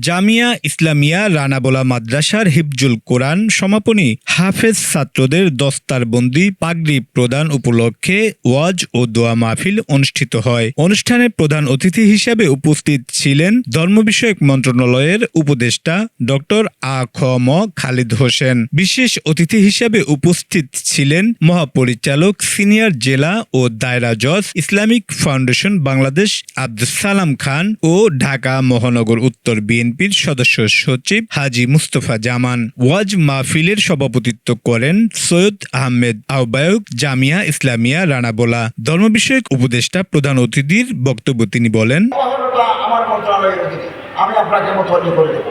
জামিয়া ইসলামিয়া রানাবোলা মাদ্রাসার হিফজুল কোরআন সমাপনী হাফেজ ছাত্রদের দস্তারবন্দি পাগড়ি প্রদান উপলক্ষে ওয়াজ ও দোয়া মাহফিল অনুষ্ঠিত হয়। অনুষ্ঠানে প্রধান অতিথি হিসেবে উপস্থিত ছিলেন ধর্ম বিষয়ক মন্ত্রণালয়ের উপদেষ্টা ডক্টর আ খ ম খালিদ হোসেন। বিশেষ অতিথি হিসেবে উপস্থিত ছিলেন মহাপরিচালক সিনিয়র জেলা ও দায়রা জজ ইসলামিক ফাউন্ডেশন বাংলাদেশ আব্দুস সালাম খান ও ঢাকা মহানগর উত্তর বিএনপির সদস্য সচিব হাজী মুস্তফা জামান। ওয়াজ মাহফিলের সভাপতিত্ব করেন সৈয়দ আহমেদ আহ্বায়ক, জামিয়া ইসলামিয়া রানাবোলা। ধর্ম বিষয়ক উপদেষ্টা প্রধান অতিথির বক্তব্য তিনি বলেন, আমার মন্ত্রণালয়ের অধীনে আমি আপনাকে মতলি করে দেব।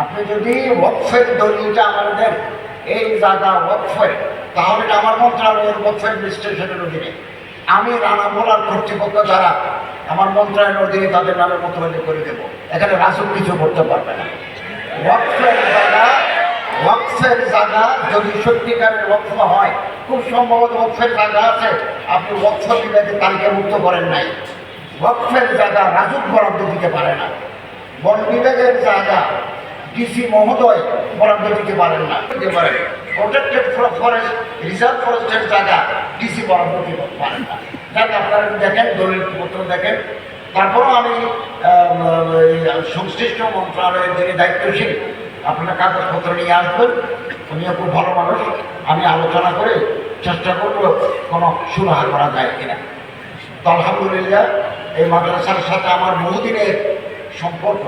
আপনি যদি ওয়াকফের দলিলটা আমার দেন, এই জায়গা ওয়াকফের, তাহলে আমার মন্ত্রণালয়ের ওয়াকফের রেজিস্ট্রেশনের অধীনে আমি রানাবোলার কর্তৃপক্ষ যারা আমার মন্ত্রণালয়ের অধীনে তাদের নামে মতলি করে দেব। এখানে রাসুল কিছু করতে পারবে না। ওয়াকফের জায়গা যদি সত্যিকারের ওয়াকফ হয়, খুব সম্ভবত ওয়াকফের জায়গা আছে, আপনি ওয়াকফ বিভাগের তালিকাভুক্ত করেন নাই। ওয়াকফের জায়গা রাজুক বরাদ্দ দিতে পারে না। বন বিভাগের জায়গা ডিসি মহোদয় বরাদ্দ দিতে পারেন না। প্রোটেক্টেড ফরেস্ট, রিজার্ভ ফরেস্টের জায়গা ডিসি বরাদ্দ দিতে পারেন না। যাক, আপনারা দেখেন, দলিলপত্র দেখেন। তারপরেও আমি সংশ্লিষ্ট মন্ত্রণালয়ের যিনি দায়িত্বশীল, আপনারা কাগজপত্র নিয়ে আসবেন। উনিও খুব ভালো মানুষ। আমি আলোচনা করে চেষ্টা করব কোনো সুরাহা করা যায় কিনা। তো আলহামদুলিল্লাহ, এই মাদ্রাসার সাথে আমার বহুদিনের সম্পর্ক।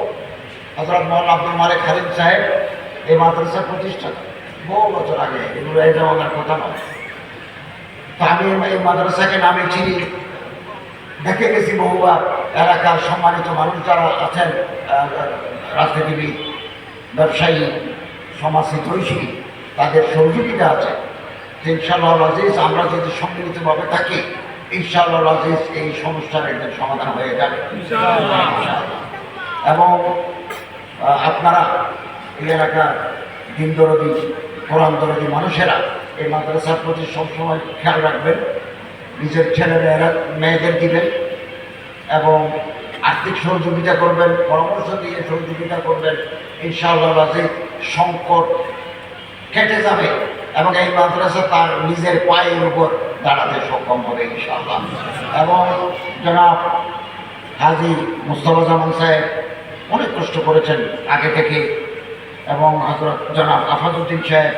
হযরত মাওলানা আব্দুল মালিক খালিদ সাহেব এই মাদ্রাসার প্রতিষ্ঠাতা, বহু বছর আগে, এগুলো এই জামানার কথা নয়। তো আমি এই মাদ্রাসাকে নামে চিনি, দেখে গেছি বহুবার। এলাকার সম্মানিত মানুষ যারা আছেন, রাজনীতিবিদ, ব্যবসায়ী, সমাজহিতৈষী, তাদের সহযোগিতা আছে। ইনশাআল্লাহ আজিজ, আমরা যদি সম্মিলিতভাবে থাকি, ইনশাআল্লাহ আজিজ এই সমস্যার একদিন সমাধান হয়ে যাবে এবং আপনারা এই এলাকার দিন দরদি, কোরআন দরদি মানুষেরা এই মাদ্রাসার প্রতি সবসময় খেয়াল রাখবেন। নিজের ছেলেমেয়েরা মেয়েদের দিবেন এবং আর্থিক সহযোগিতা করবেন, পরামর্শ দিয়ে সহযোগিতা করবেন। ইনশাআল্লাহ আজিজ সংকট কেটে যাবে এবং এই মাদ্রাসা তার নিজের পায়ের উপর দাঁড়াতে সক্ষম হবে ইনশাআল্লাহ। এবং জনাব হাজী মুস্তফা জামান সাহেব অনেক কষ্ট করেছেন আগে থেকে, এবং হযরত জনাব আফাজউদ্দিন সাহেব,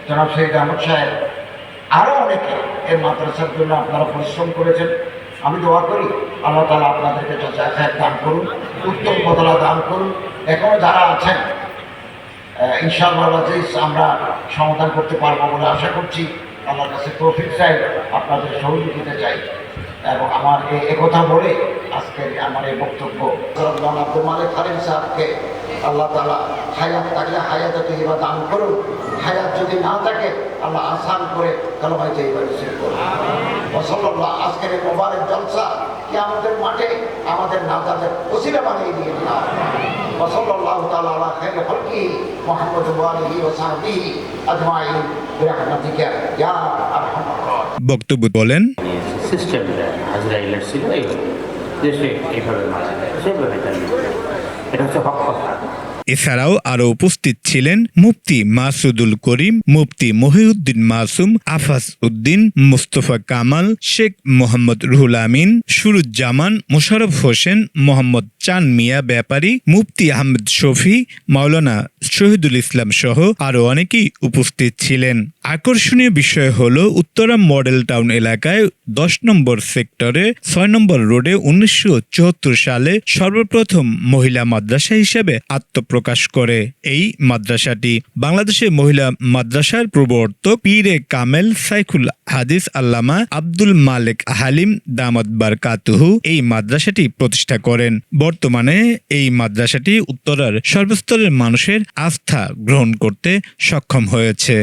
জনাব সৈয়দ আহমদ সাহেব, আরও অনেকে এই মাদ্রাসার জন্য আপনারা পরিশ্রম করেছেন। আমি দোয়া করি আল্লাহ তাআলা আপনাদেরকে যথাযথ দান করুন, উত্তম বদলা দান করুন। এখনও যারা আছেন, ইনশাআল্লাহ আজিজ আমরা সমাধান করতে পারবো বলে আশা করছি। আল্লাহর কাছে তৌফিক চাই, আপনাদের সহযোগিতা চাই। এবং আমার কথা বলে আজকে আমার এই বক্তব্য আব্দুল মালিক খালিদ সাহেবকে আল্লাহ তাআলা হায়াত থাকলে হায়াতে তৈবা দান করুন, হায়াত যদি না থাকে আল্লাহ আসান করে কালেমায়ে তৈবা নসিব করুন। ওয়াসাল্লাল্লাহ। আজকের এই মোবারক জলসা কিয়ামতের মাঠে আমাদের নাজাতের ওসিলা বানিয়ে দিয়ে দিলাম। ওয়াসাল্লাল্লাহু তাআলা আলা খায়রি খালকি মুহাম্মদ ওয়া আলিহি ওয়া সাহবিহি আজমাইন বিরহমাতিকা ইয়া আরহামার রাহিমিন। বক্তব্য বলেন, সিস্টেমটা আজরাইলের ছিল দেশে এইভাবে মারা যায়, সেভাবে এটা হচ্ছে হক কথা। এছাড়াও আরো উপস্থিত ছিলেন মুফতি মাসুদুল করিম, মুফতি মহিউদ্দিন মাসুম, আফাজ উদ্দিন, মুস্তফা কামাল, শেখ মোহাম্মদ রুহুল আমিন, সুরুজ্জামান, মোশাররফ হোসেন, মোহাম্মদ চান মিয়া ব্যাপারী, মুফতি আহমেদ শফি, মাওলানা শহীদুল ইসলাম সহ আরো অনেকেই উপস্থিত ছিলেন। আকর্ষণীয় বিষয় হলো উত্তরা মডেল টাউন এলাকায় 10 নম্বর সেক্টরে 6 নম্বর রোডে 1974 সালে সর্বপ্রথম মহিলা মাদ্রাসা হিসেবে আত্মপ্রকাশ করে। এই মাদ্রাসাটি বাংলাদেশের মহিলা মাদ্রাসার প্রবর্তক পীরে কামেল সাইখুল হাদিস আল্লামা আব্দুল মালেক হালিম দামাত বারকাতুহু এই মাদ্রাসাটি প্রতিষ্ঠা করেন। বর্তমানে এই মাদ্রাসাটি উত্তরার সর্বস্তরের মানুষের আস্থা গ্রহণ করতে সক্ষম হয়েছে।